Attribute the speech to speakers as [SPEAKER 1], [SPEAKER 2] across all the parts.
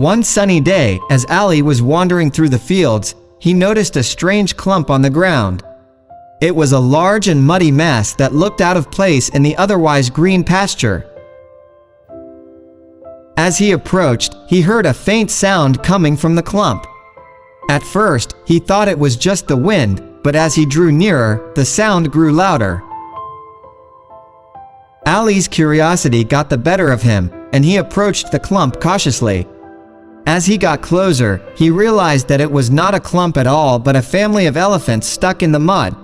[SPEAKER 1] One sunny day, as Ali was wandering through the fields, he noticed a strange clump on the ground. It was a large and muddy mass that looked out of place in the otherwise green pasture. As he approached, he heard a faint sound coming from the clump. At first, he thought it was just the wind, but as he drew nearer, the sound grew louder. Ali's curiosity got the better of him, and he approached the clump cautiously. As he got closer, he realized that it was not a clump at all but a family of elephants stuck in the mud.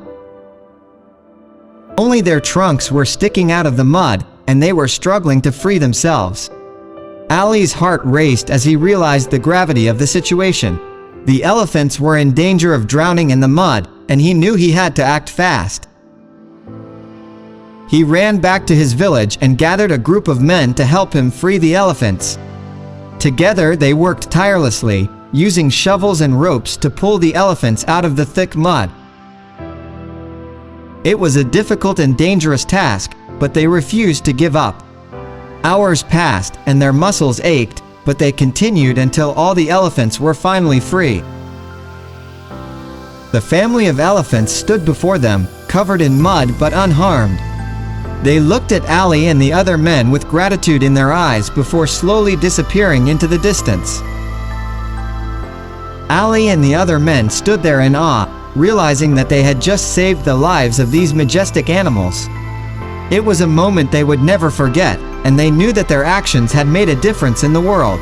[SPEAKER 1] Only their trunks were sticking out of the mud, and they were struggling to free themselves. Ali's heart raced as he realized the gravity of the situation. The elephants were in danger of drowning in the mud, and he knew he had to act fast. He ran back to his village and gathered a group of men to help him free the elephants. Together they worked tirelessly, using shovels and ropes to pull the elephants out of the thick mud. It was a difficult and dangerous task, but they refused to give up. Hours passed and their muscles ached, but they continued until all the elephants were finally free. The family of elephants stood before them, covered in mud but unharmed. They looked at Ali and the other men with gratitude in their eyes before slowly disappearing into the distance. Ali and the other men stood there in awe, realizing that they had just saved the lives of these majestic animals. It was a moment they would never forget, and they knew that their actions had made a difference in the world.